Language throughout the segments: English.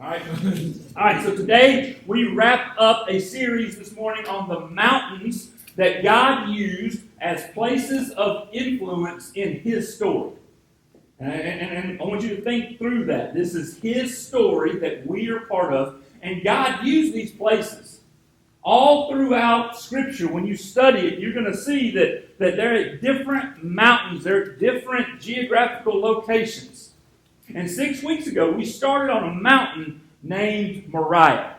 All right. All right, so today we wrap up a series this morning on the mountains that God used as places of influence in His story. And I want you to think through that. This is His story that we are part of, and God used these places. All throughout Scripture, when you study it, you're going to see that there are different mountains, there are different geographical locations. And 6 weeks ago, we started on a mountain named Moriah.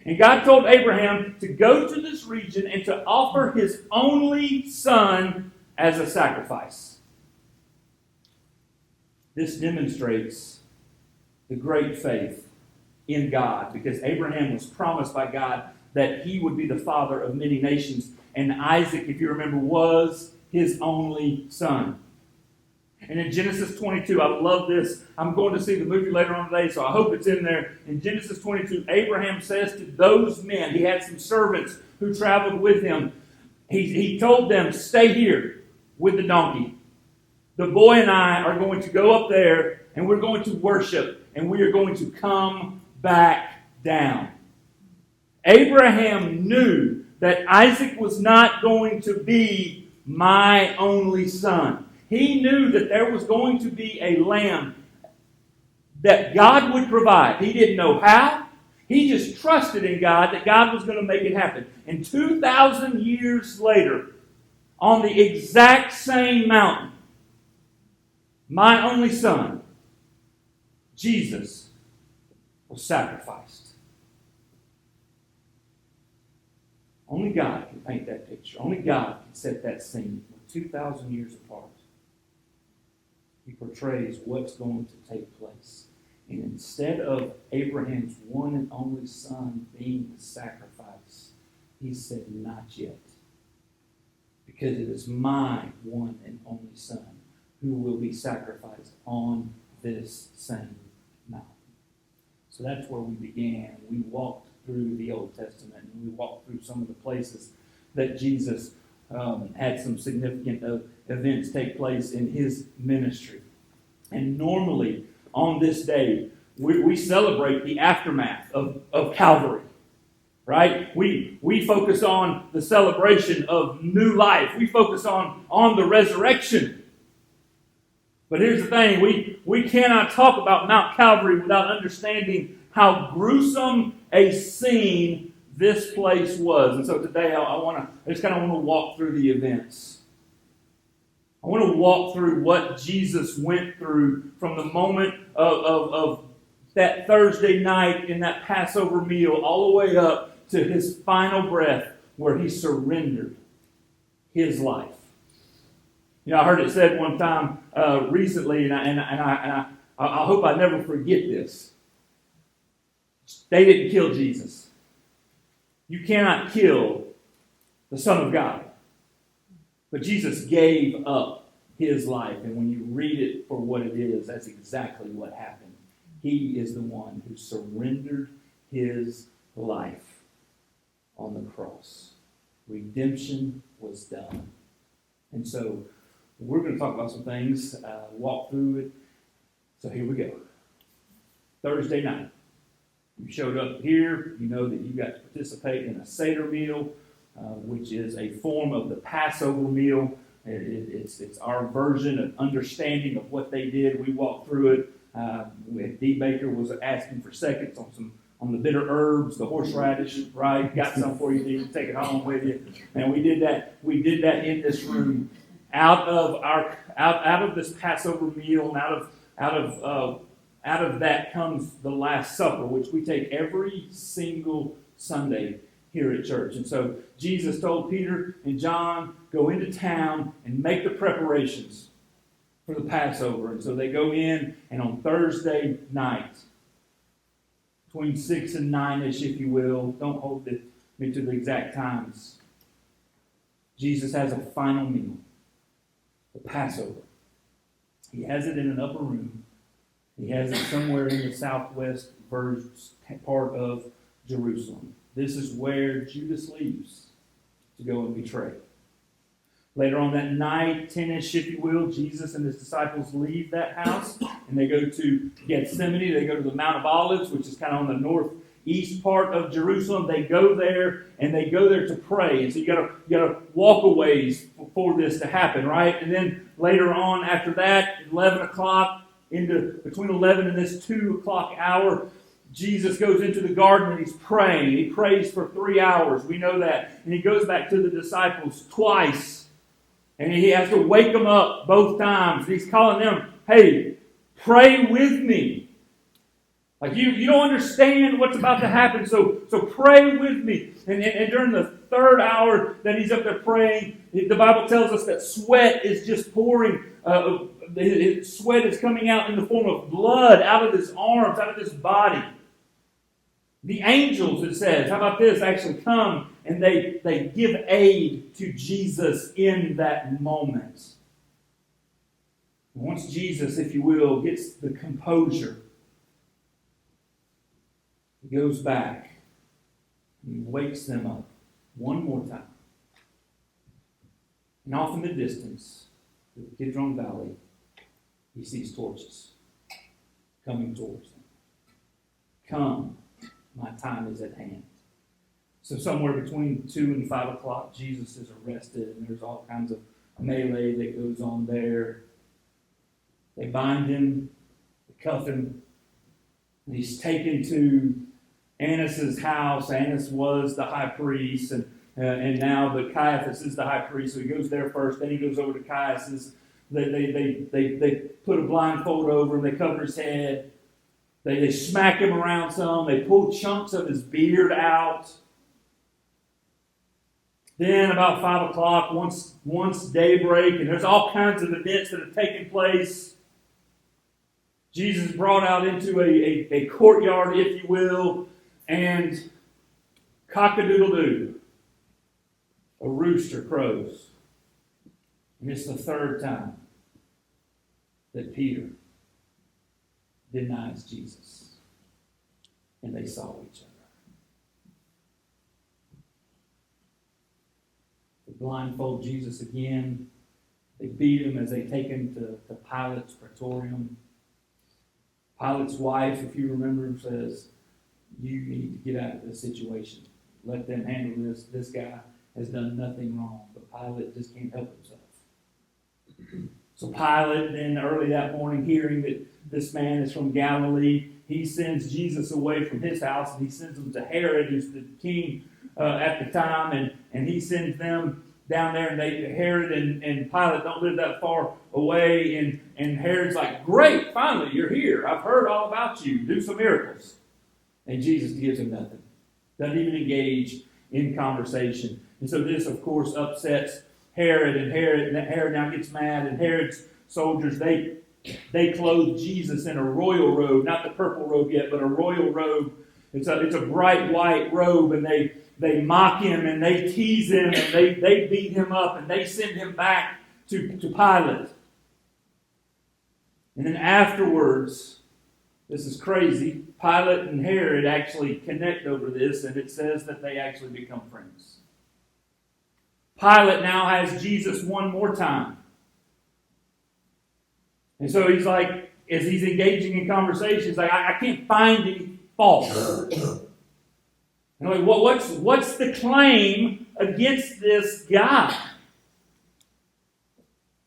And God told Abraham to go to this region and to offer his only son as a sacrifice. This demonstrates the great faith in God, because Abraham was promised by God that he would be the father of many nations. And Isaac, if you remember, was his only son. And in Genesis 22, I love this. I'm going to see the movie later on today, so I hope it's in there. In Genesis 22, Abraham says to those men, he had some servants who traveled with him. He told them, stay here with the donkey. The boy and I are going to go up there, and we're going to worship, and we are going to come back down. Abraham knew that Isaac was not going to be my only son. He knew that there was going to be a lamb that God would provide. He didn't know how. He just trusted in God that God was going to make it happen. And 2,000 years later, on the exact same mountain, my only son, Jesus, was sacrificed. Only God can paint that picture. Only God can set that scene. 2,000 years apart. He portrays what's going to take place. And instead of Abraham's one and only son being the sacrifice, he said, not yet. Because it is my one and only son who will be sacrificed on this same mountain. So that's where we began. We walked through the Old Testament, and we walked through some of the places that Jesus had some significant events take place in his ministry. And normally, on this day, we celebrate the aftermath of Calvary, right? We focus on the celebration of new life. We focus on the resurrection. But here's the thing, we cannot talk about Mount Calvary without understanding how gruesome a scene this place was. And so today I just kind of want to walk through the events. I want to walk through what Jesus went through from the moment of that Thursday night in that Passover meal all the way up to his final breath where he surrendered his life. You know, I heard it said one time recently, and I hope I never forget this. They didn't kill Jesus. You cannot kill the Son of God. But Jesus gave up his life. And when you read it for what it is, that's exactly what happened. He is the one who surrendered his life on the cross. Redemption was done. And so we're going to talk about some things, walk through it. So here we go. Thursday night. You showed up here, you know that you got to participate in a Seder meal, which is a form of the Passover meal. It's our version of understanding of what they did. We walked through it. D. Baker was asking for seconds on the bitter herbs, the horseradish, right? Got some for you, to take it home with you. And we did that. We did that in this room, out of this Passover meal, and out of that comes the Last Supper, which we take every single Sunday here at church. And so Jesus told Peter and John, go into town and make the preparations for the Passover. And so they go in, and on Thursday night, between 6 and 9-ish, if you will, don't hold me to the exact times, Jesus has a final meal, the Passover. He has it in an upper room. He has it somewhere in the southwest part of Jerusalem. This is where Judas leaves to go and betray. Later on that night, 10-ish, if you will, Jesus and his disciples leave that house and they go to Gethsemane. They go to the Mount of Olives, which is kind of on the northeast part of Jerusalem. They go there and they go there to pray. And so you gotta walk a ways for this to happen, right? And then later on after that, 11 o'clock, into between 11 and this 2 o'clock hour, Jesus goes into the garden and he's praying. He prays for 3 hours. We know that. And he goes back to the disciples twice. And he has to wake them up both times. He's calling them, hey, pray with me. Like you don't understand what's about to happen, so pray with me. And during the third hour that he's up there praying, the Bible tells us that sweat is just pouring. Sweat is coming out in the form of blood out of his arms, out of his body. The angels, it says, how about this, actually come and they give aid to Jesus in that moment. Once Jesus, if you will, gets the composure, he goes back and he wakes them up one more time. And off in the distance, in the Kidron Valley, he sees torches coming towards him. Come, my time is at hand. So somewhere between 2 and 5 o'clock, Jesus is arrested, and there's all kinds of melee that goes on there. They bind him, they cuff him, and he's taken to Annas' house. Annas was the high priest, and but Caiaphas is the high priest, so he goes there first. Then he goes over to Caiaphas. They put a blindfold over him. They cover his head. They smack him around some. They pull chunks of his beard out. Then about 5 o'clock, once daybreak, and there's all kinds of events that have taken place. Jesus is brought out into a courtyard, if you will, and cock-a-doodle-doo, a rooster crows. And it's the third time that Peter denies Jesus. And they saw each other. They blindfold Jesus again. They beat him as they take him to Pilate's praetorium. Pilate's wife, if you remember, says, you need to get out of this situation. Let them handle this. This guy has done nothing wrong. But Pilate just can't help himself. So Pilate, then early that morning, hearing that this man is from Galilee, he sends Jesus away from his house, and he sends him to Herod, who's the king at the time, and he sends them down there, and Herod and Pilate don't live that far away, and Herod's like, great, finally, you're here. I've heard all about you. Do some miracles. And Jesus gives him nothing. Doesn't even engage in conversation. And so this, of course, upsets Herod, and Herod now gets mad, and Herod's soldiers, they clothe Jesus in a royal robe, not the purple robe yet, but a royal robe. It's a bright white robe, and they mock him, and they tease him, and they beat him up, and they send him back to Pilate. And then afterwards, this is crazy, Pilate and Herod actually connect over this, and it says that they actually become friends. Pilate now has Jesus one more time. And so he's like, as he's engaging in conversations, like, I can't find any fault. And like, what's the claim against this guy?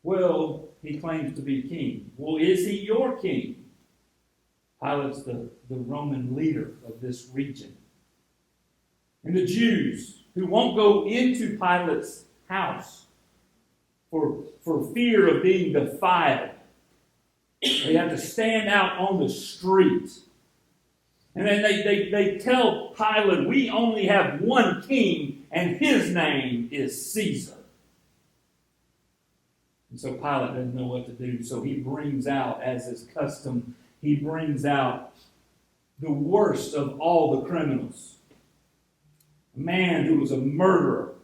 Well, he claims to be king. Well, is he your king? Pilate's the Roman leader of this region. And the Jews who won't go into Pilate's house for fear of being defiled. They have to stand out on the street. And then they tell Pilate, we only have one king, and his name is Caesar. And so Pilate doesn't know what to do. So he brings out, as is custom, he brings out the worst of all the criminals. A man who was a murderer.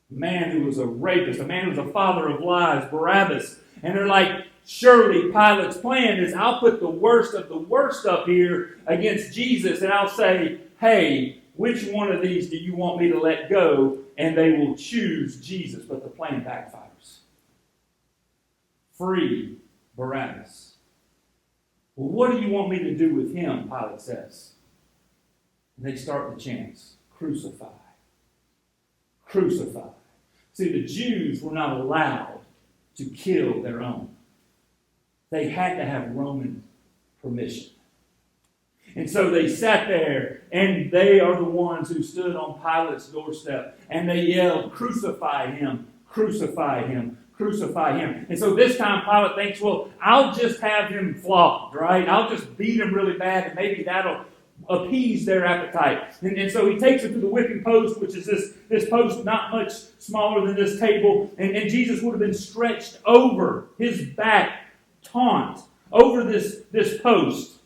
A man who was a rapist. A man who was a father of lies, Barabbas. And they're like, surely Pilate's plan is, I'll put the worst of the worst up here against Jesus, and I'll say, hey, which one of these do you want me to let go? And they will choose Jesus. But the plan backfires. Free Barabbas. Well, what do you want me to do with him? Pilate says. And they start the chants. Crucify. Crucify. See, the Jews were not allowed to kill their own. They had to have Roman permission. And so they sat there, and they are the ones who stood on Pilate's doorstep, and they yelled, crucify him, crucify him, crucify him. And so this time Pilate thinks, well, I'll just have him flogged, right? I'll just beat him really bad, and maybe that'll appease their appetite. And so he takes him to the whipping post, which is this post not much smaller than this table, and Jesus would have been stretched over his back, taunt, over this post.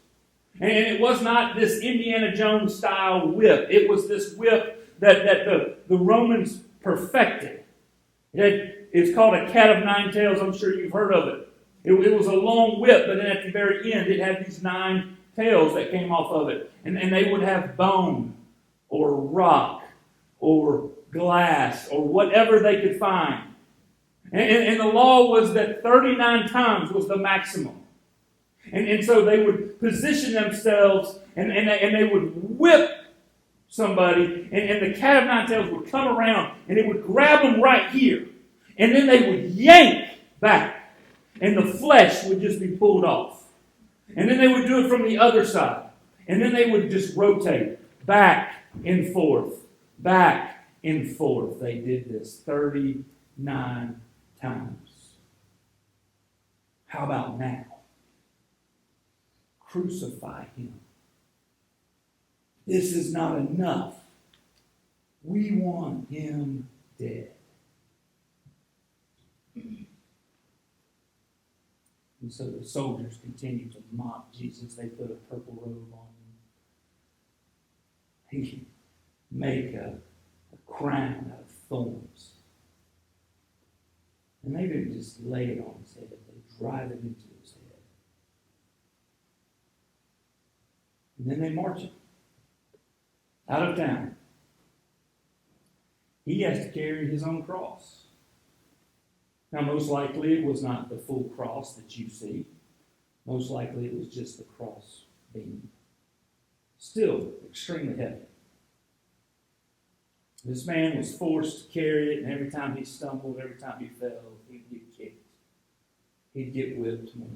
And it was not this Indiana Jones style whip. It was this whip that the Romans perfected. It's called a cat of nine tails. I'm sure you've heard of it. It was a long whip, but then at the very end it had these 9 tails that came off of it. And they would have bone or rock or glass or whatever they could find. And the law was that 39 times was the maximum. And so they would position themselves and they would whip somebody, and the cat of nine tails would come around and it would grab them right here. And then they would yank back, and the flesh would just be pulled off. And then they would do it from the other side. And then they would just rotate back and forth, back and forth. They did this 39 times. How about now? Crucify him. This is not enough. We want him dead. And so the soldiers continue to mock Jesus. They put a purple robe on him. They make a crown out of thorns. And they didn't just lay it on his head. They drive it into his head. And then they march him out of town. He has to carry his own cross. Now, most likely it was not the full cross that you see. Most likely it was just the cross beam. Still extremely heavy. This man was forced to carry it, and every time he stumbled, every time he fell, he'd get kicked. He'd get whipped more.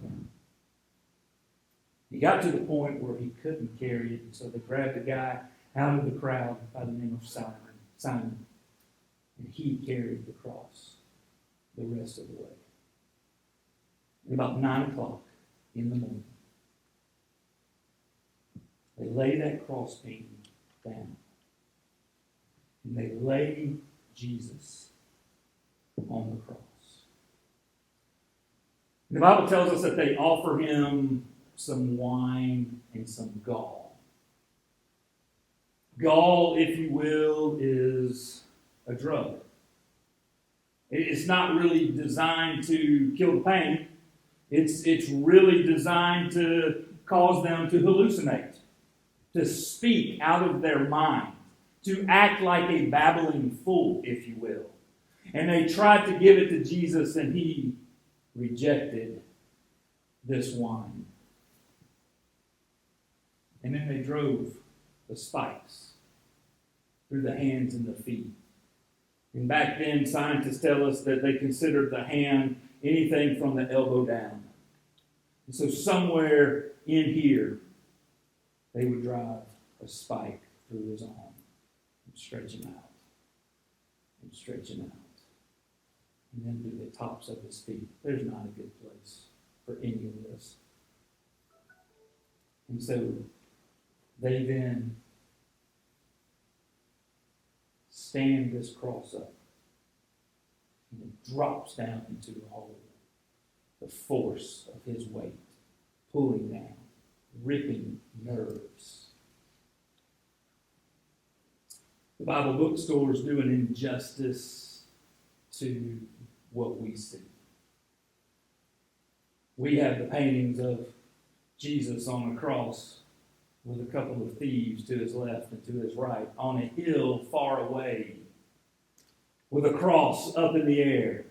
He got to the point where he couldn't carry it, and so they grabbed a guy out of the crowd by the name of Simon, and he carried the cross the rest of the way. At about 9 o'clock in the morning, they lay that cross beam down, and they lay Jesus on the cross. And the Bible tells us that they offer him some wine and some gall. Gall, if you will, is a drug. It's not really designed to kill the pain. It's really designed to cause them to hallucinate, to speak out of their mind, to act like a babbling fool, if you will. And they tried to give it to Jesus, and he rejected this wine. And then they drove the spikes through the hands and the feet. And back then, scientists tell us that they considered the hand anything from the elbow down. And so somewhere in here, they would drive a spike through his arm and stretch him out. And stretch him out. And then through the tops of his feet. There's not a good place for any of this. And so they then stand this cross up, and it drops down into the hole. The force of his weight pulling down, ripping nerves. The Bible bookstores do an injustice to what we see. We have the paintings of Jesus on a cross with a couple of thieves to his left and to his right, on a hill far away, with a cross up in the air.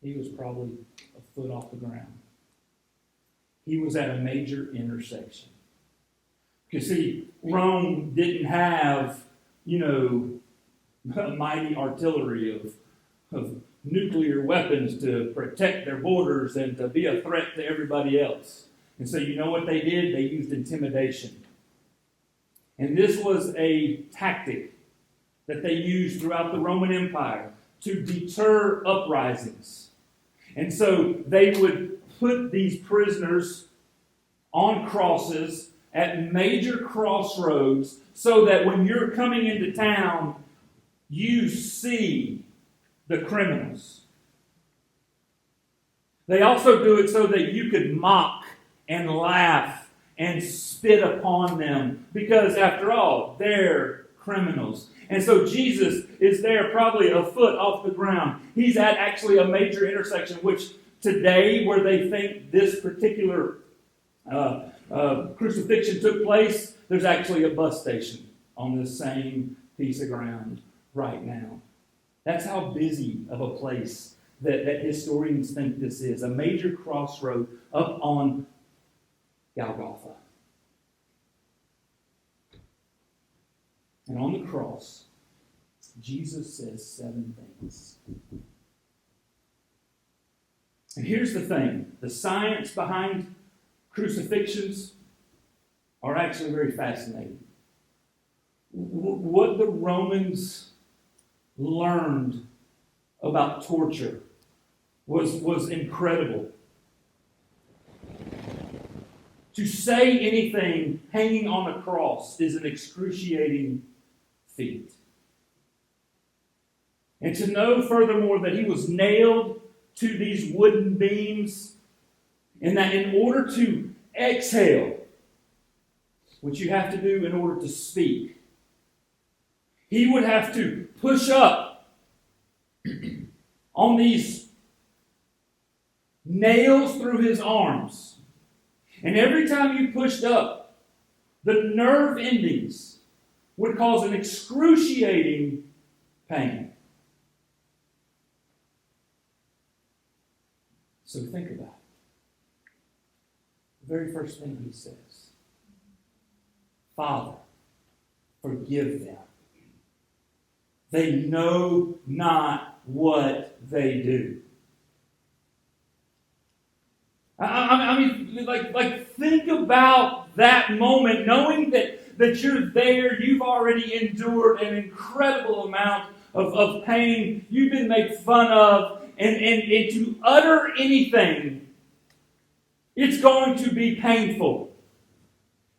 He was probably a foot off the ground. He was at a major intersection. You see, Rome didn't have, a mighty artillery of nuclear weapons to protect their borders and to be a threat to everybody else. And so you know what they did? They used intimidation. And this was a tactic that they used throughout the Roman Empire to deter uprisings. And so they would put these prisoners on crosses at major crossroads so that when you're coming into town, you see the criminals. They also do it so that you could mock and laugh and spit upon them because, after all, they're criminals. And so Jesus is there probably a foot off the ground. He's at actually a major intersection, which today, where they think this particular crucifixion took place, there's actually a bus station on this same piece of ground right now. That's how busy of a place that historians think this is. A major crossroad up on Golgotha. And on the cross, Jesus says 7 things. And here's the thing. The science behind crucifixions are actually very fascinating. What the Romans learned about torture was incredible. To say anything hanging on a cross is an excruciating feat. And to know, furthermore, that he was nailed to these wooden beams, and that in order to exhale, which you have to do in order to speak, he would have to push up on these nails through his arms. And every time you pushed up, the nerve endings would cause an excruciating pain. So think about it. The very first thing he says, Father, forgive them. They know not what they do. I mean, think about that moment, knowing that you're there, you've already endured an incredible amount of pain, you've been made fun of, and to utter anything, it's going to be painful.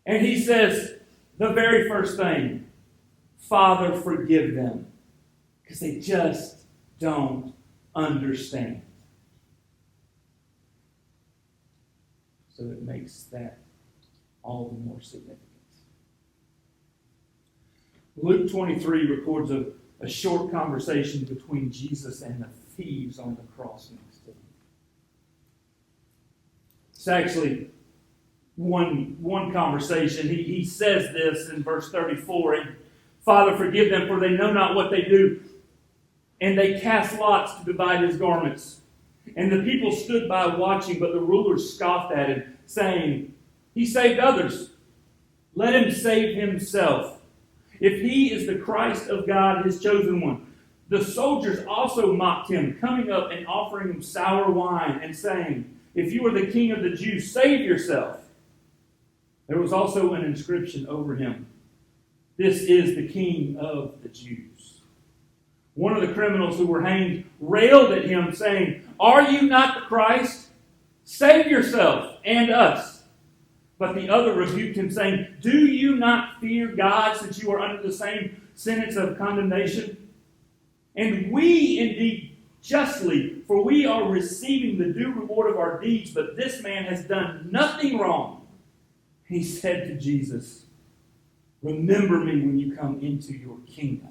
And he says, the very first thing, Father, forgive them, because they just don't understand. So it makes that all the more significant. Luke 23 records a short conversation between Jesus and the thieves on the cross next to him. It's actually one conversation. He says this in verse 34, and Father, forgive them, for they know not what they do. And they cast lots to divide his garments. And the people stood by watching, but the rulers scoffed at him, saying, He saved others. Let him save himself. If he is the Christ of God, his chosen one. The soldiers also mocked him, coming up and offering him sour wine, and saying, If you are the king of the Jews, save yourself. There was also an inscription over him, This is the King of the Jews. One of the criminals who were hanged railed at him, saying, Are you not the Christ? Save yourself and us. But the other rebuked him, saying, Do you not fear God, since you are under the same sentence of condemnation? And we indeed justly, for we are receiving the due reward of our deeds, but this man has done nothing wrong. He said to Jesus, Remember me when you come into your kingdom.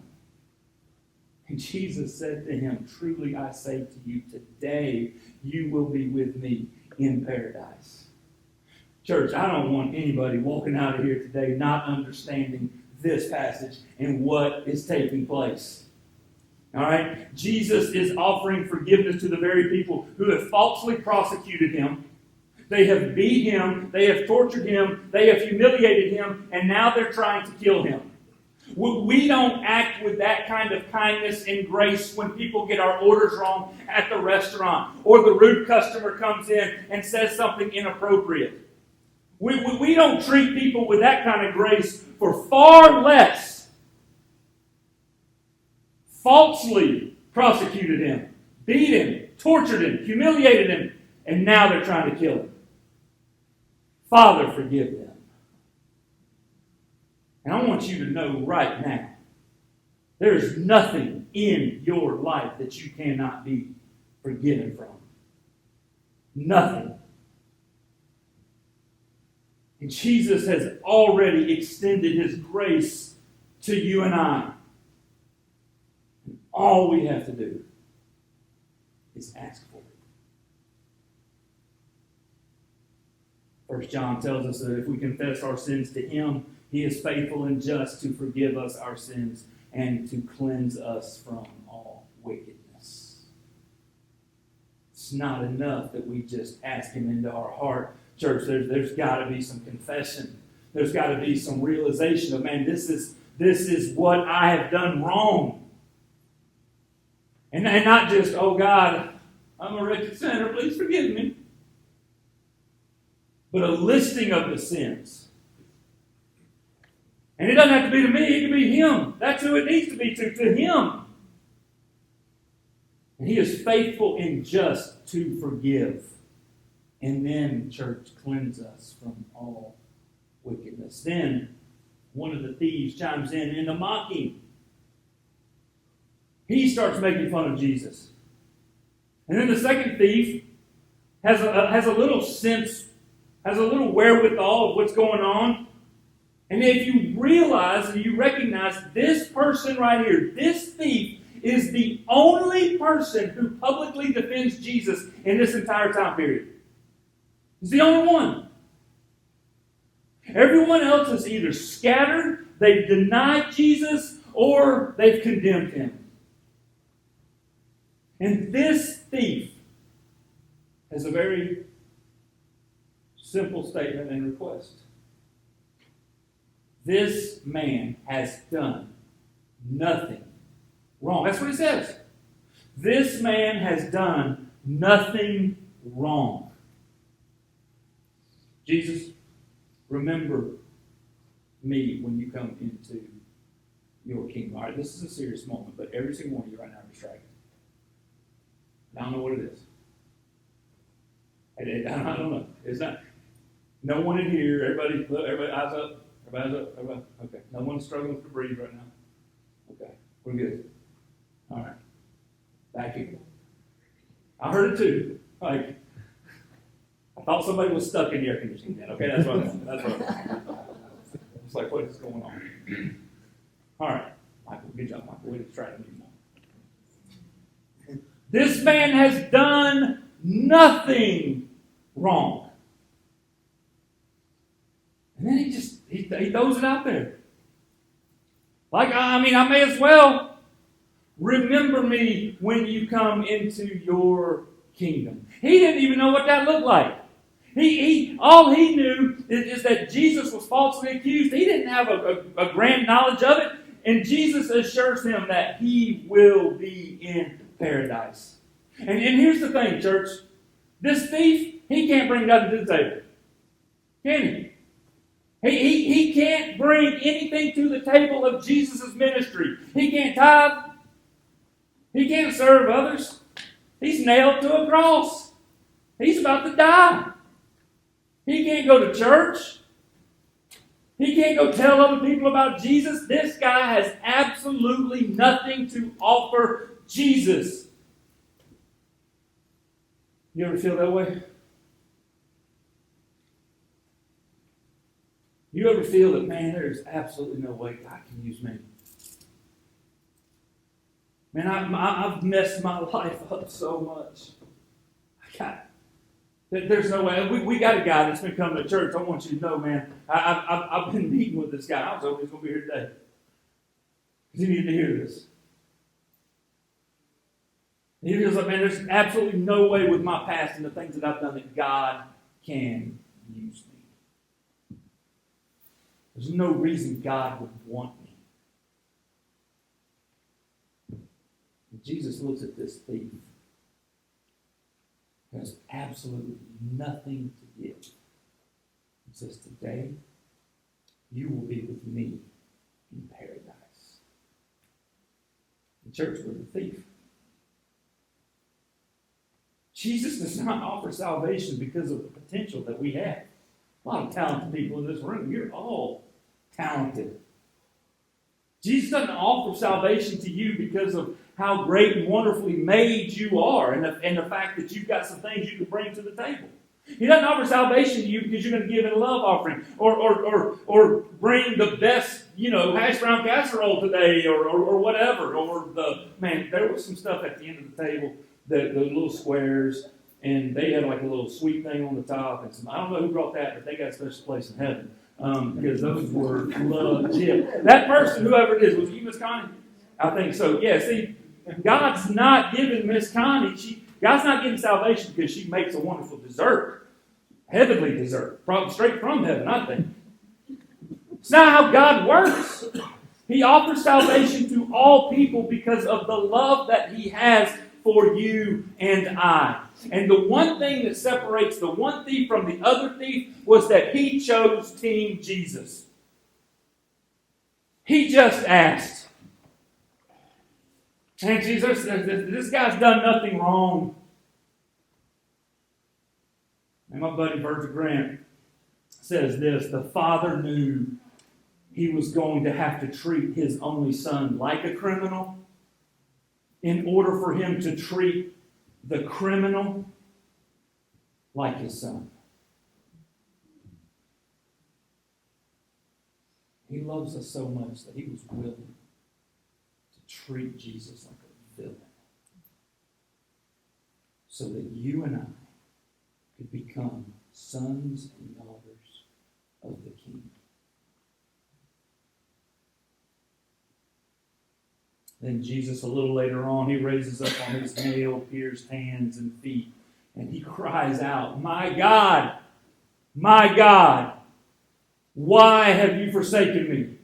And Jesus said to him, Truly I say to you, today you will be with me in paradise. Church, I don't want anybody walking out of here today not understanding this passage and what is taking place. All right? Jesus is offering forgiveness to the very people who have falsely prosecuted him. They have beat him. They have tortured him. They have humiliated him. And now they're trying to kill him. We don't act with that kind of kindness and grace when people get our orders wrong at the restaurant, or the rude customer comes in and says something inappropriate. We don't treat people with that kind of grace for far less. Falsely prosecuted him, beat him, tortured him, humiliated him, and now they're trying to kill him. Father, forgive them. And I want you to know right now, there is nothing in your life that you cannot be forgiven from. Nothing. And Jesus has already extended his grace to you and I. And all we have to do is ask for it. 1 John tells us that if we confess our sins to him, he is faithful and just to forgive us our sins and to cleanse us from all wickedness. It's not enough that we just ask him into our heart. Church, there's got to be some confession. There's got to be some realization of, man, this is what I have done wrong. And not just, oh God, I'm a wretched sinner, please forgive me. But a listing of the sins. And it doesn't have to be to me, it can be him. That's who it needs to be to him. And he is faithful and just to forgive. And then, church, cleanse us from all wickedness. Then, one of the thieves chimes in to mock him. He starts making fun of Jesus. And then the second thief has a little sense, has a little wherewithal of what's going on. And if you realize and you recognize this person right here, this thief, is the only person who publicly defends Jesus in this entire time period. He's the only one. Everyone else is either scattered, they've denied Jesus, or they've condemned him. And this thief has a very simple statement and request. This man has done nothing wrong. That's what it says. This man has done nothing wrong. Jesus, remember me when you come into your kingdom. All right, this is a serious moment, but every single one of you right now are distracted. I don't know what it is. I don't know. It's not. No one in here. Everybody, look, everybody, eyes up. Everybody's up. Everybody. Okay. No one's struggling to breathe right now. Okay. We're good. All right. Back here. I heard it too. Like, I thought somebody was stuck in the air conditioning then. Okay, that's what that's what it's like, what is going on? All right. Michael, good job, Michael. Way to distract me more. This man has done nothing wrong. And then he throws it out there. Like, I may as well. Remember me when you come into your kingdom. He didn't even know what that looked like. All he knew is that Jesus was falsely accused. He didn't have a grand knowledge of it. And Jesus assures him that he will be in paradise. And here's the thing, church. This thief, he can't bring nothing to the table. Can he? He can't bring anything to the table of Jesus' ministry. He can't tithe. He can't serve others. He's nailed to a cross. He's about to die. He can't go to church. He can't go tell other people about Jesus. This guy has absolutely nothing to offer Jesus. You ever feel that way? You ever feel that, man, there's absolutely no way God can use me? Man, I've messed my life up so much. There's no way. We got a guy that's been coming to church. I want you to know, man, I've been meeting with this guy. I was hoping he's going to be here today. Because he needed to hear this. He feels like, man, there's absolutely no way with my past and the things that I've done that God can use me. There's no reason God would want me. And Jesus looks at this thief who has absolutely nothing to give. He says, today you will be with me in paradise. The church was a thief. Jesus does not offer salvation because of the potential that we have. A lot of talented people in this room. You're all talented. Jesus doesn't offer salvation to you because of how great and wonderfully made you are and the fact that you've got some things you can bring to the table. He doesn't offer salvation to you because you're going to give in a love offering or bring the best, hash brown casserole today or whatever. There was some stuff at the end of the table, the little squares, and they had like a little sweet thing on the top. And I don't know who brought that, but they got a special place in heaven because those were legit. That person, whoever it is, was it you, Miss Connie? I think so. Yeah, see, God's not giving Miss Connie, God's not giving salvation because she makes a wonderful dessert. Heavenly dessert. Straight from heaven, I think. It's not how God works. He offers salvation to all people because of the love that He has for you and I. And the one thing that separates the one thief from the other thief was that he chose Team Jesus. He just asked. And Jesus, this guy's done nothing wrong. And my buddy Virgil Grant says this: the Father knew He was going to have to treat His only Son like a criminal in order for Him to treat the criminal like His Son. He loves us so much that He was willing to treat Jesus like a villain so that you and I could become sons and daughters of the King. Then Jesus, a little later on, He raises up on His nail-pierced hands and feet, and He cries out, my God, why have you forsaken me?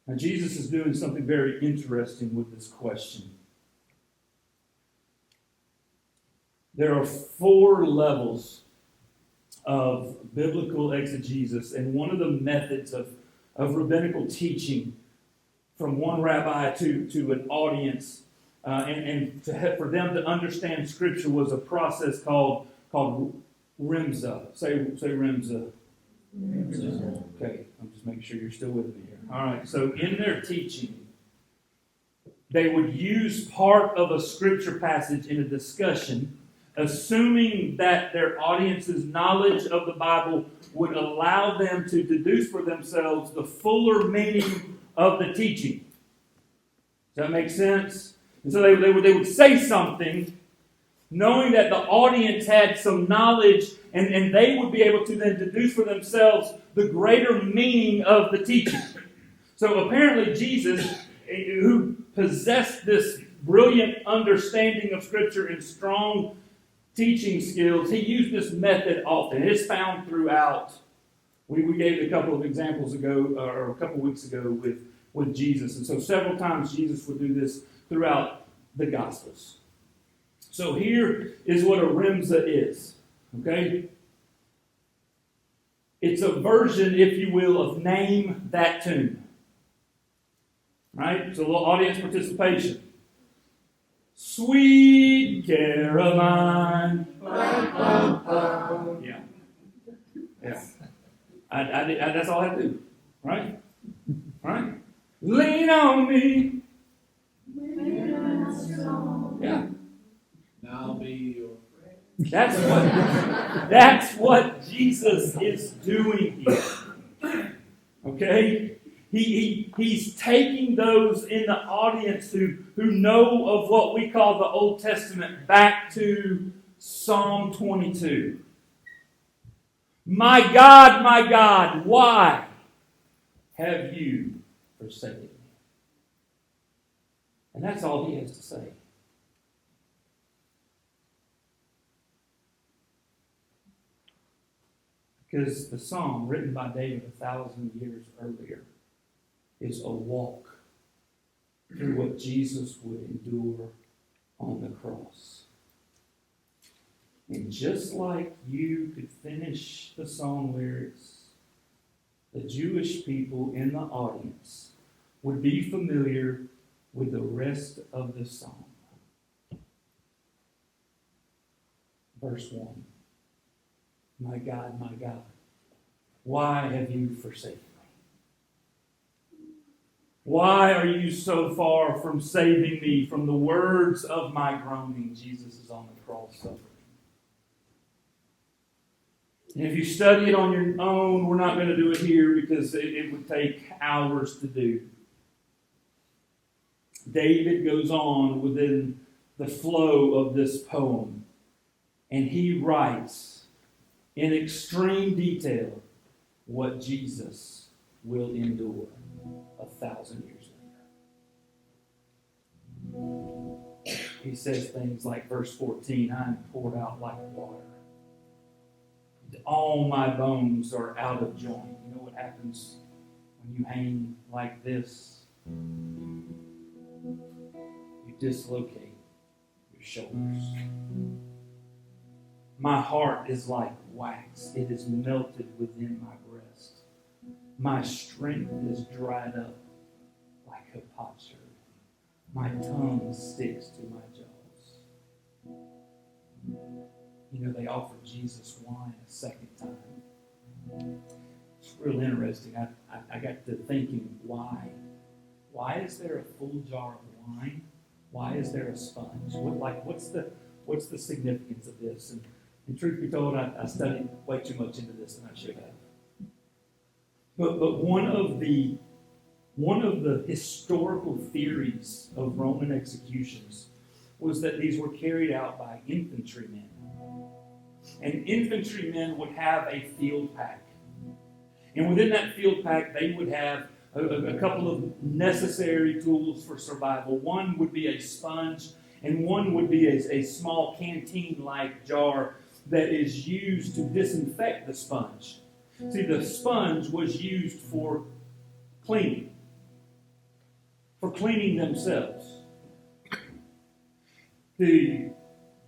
Now, Jesus is doing something very interesting with this question. There are 4 levels of biblical exegesis, and one of the methods of rabbinical teaching from one rabbi to an audience for them to understand Scripture was a process called Rimza. Say Rimza. Rimza. Okay, I'm just making sure you're still with me here. All right, so in their teaching, they would use part of a Scripture passage in a discussion, assuming that their audience's knowledge of the Bible would allow them to deduce for themselves the fuller meaning of the teaching. Does that make sense? And so they would say something, knowing that the audience had some knowledge, and they would be able to then deduce for themselves the greater meaning of the teaching. So apparently Jesus, who possessed this brilliant understanding of Scripture and strong teaching skills, he used this method often. It's found throughout. We gave a couple of examples ago, or a couple of weeks ago, with Jesus. And so several times Jesus would do this throughout the Gospels. So here is what a rimza is. Okay? It's a version, if you will, of Name That Tune. Right? It's a little audience participation. Sweet Caroline. Yeah. That's all I do. Right? Right? Lean on me. Yeah. I'll be your That's what Jesus is doing here. Okay? He's taking those in the audience who know of what we call the Old Testament back to Psalm 22. My God, why have you forsaken me? And that's all he has to say. Because the psalm written by David 1,000 years earlier is a walk through what Jesus would endure on the cross. And just like you could finish the song lyrics, the Jewish people in the audience would be familiar with the rest of the song. Verse 1. My God, why have you forsaken me? Why are you so far from saving me from the words of my groaning? Jesus is on the cross suffering. And if you study it on your own, we're not going to do it here because it would take hours to do. David goes on within the flow of this poem, and he writes in extreme detail what Jesus will endure 1,000 years later. He says things like verse 14, I am poured out like water. All my bones are out of joint. You know what happens when you hang like this? You dislocate your shoulders. My heart is like wax. It is melted within my breast. My strength is dried up like a potsherd. My tongue sticks to my jaws. You know, they offered Jesus wine a second time. It's real interesting. I got to thinking, why? Why is there a full jar of wine? Why is there a sponge? What's the significance of this? And truth be told, I studied way too much into this than I should have. But one of the historical theories of Roman executions was that these were carried out by infantrymen. And infantrymen would have a field pack. And within that field pack, they would have a couple of necessary tools for survival. One would be a sponge, and one would be a small canteen-like jar that is used to disinfect the sponge. See, the sponge was used for cleaning themselves. The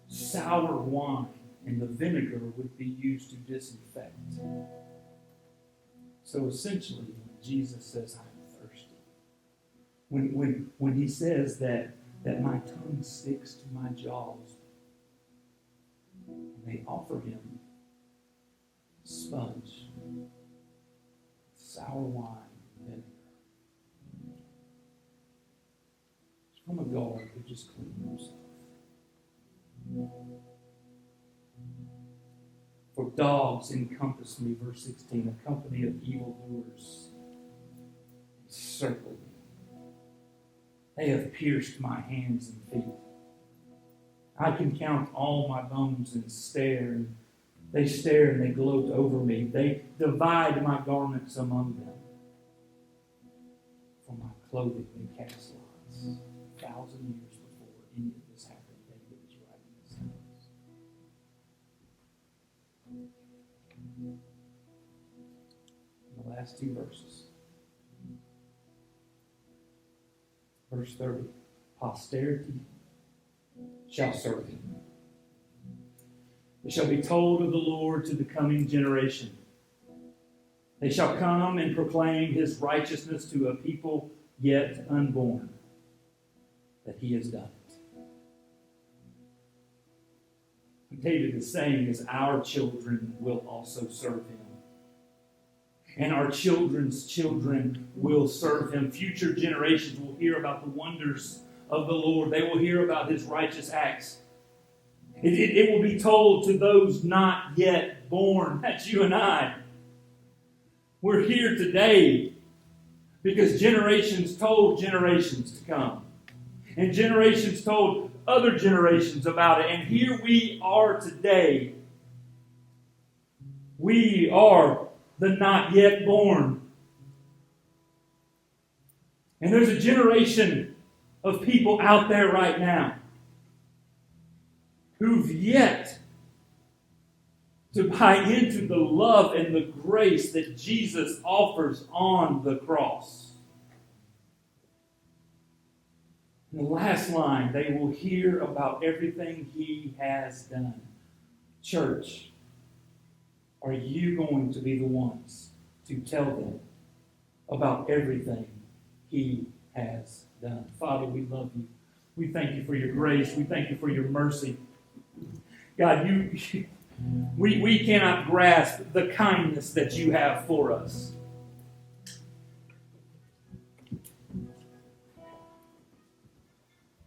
sour wine and the vinegar would be used to disinfect. So essentially, when Jesus says, I'm thirsty, when he says that my tongue sticks to my jaws, they offer him sponge, sour wine, vinegar. It's from a guard who just cleaned himself. For dogs encompass me, verse 16, a company of evildoers encircled me. They have pierced my hands and feet. I can count all my bones and stare, and they stare and they gloat over me. They divide my garments among them. For my clothing they cast lots. 1,000 years before any of this happened, David is writing this down. The last two verses. Verse 30. Posterity shall serve him. It shall be told of the Lord to the coming generation. They shall come and proclaim his righteousness to a people yet unborn, that he has done it. What David is saying is our children will also serve him. And our children's children will serve him. Future generations will hear about the wonders of the Lord. They will hear about his righteous acts. It will be told to those not yet born. That's you and I. We're here today because generations told generations to come. And generations told other generations about it. And here we are today. We are the not yet born. And there's a generation of people out there right now who've yet to buy into the love and the grace that Jesus offers on the cross. In the last line, they will hear about everything He has done. Church, are you going to be the ones to tell them about everything He has done? Father, we love you. We thank you for your grace. We thank you for your mercy. God, we cannot grasp the kindness that you have for us.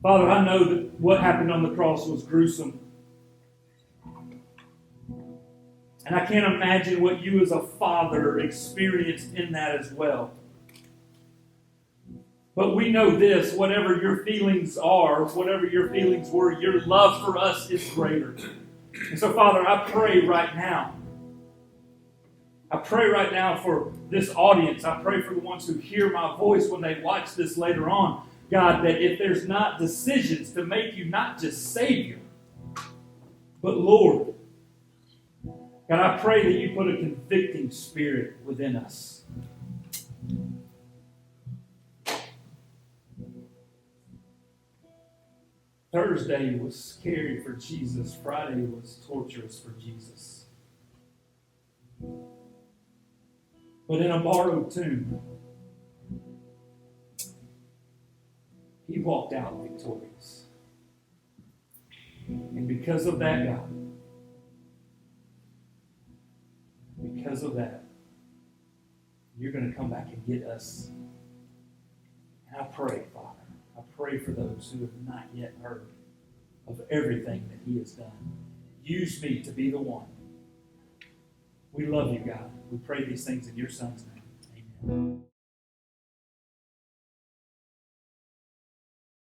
Father, I know that what happened on the cross was gruesome. And I can't imagine what you as a father experienced in that as well. But we know this, whatever your feelings are, whatever your feelings were, your love for us is greater. And so, Father, I pray right now. I pray right now for this audience. I pray for the ones who hear my voice when they watch this later on. God, that if there's not decisions to make you not just Savior, but Lord, God, I pray that you put a convicting spirit within us. Thursday was scary for Jesus. Friday was torturous for Jesus. But in a borrowed tomb, He walked out victorious. And because of that, God, because of that, you're going to come back and get us. And I pray, Father, I pray for those who have not yet heard of everything that He has done. Use me to be the one. We love you, God. We pray these things in your Son's name. Amen.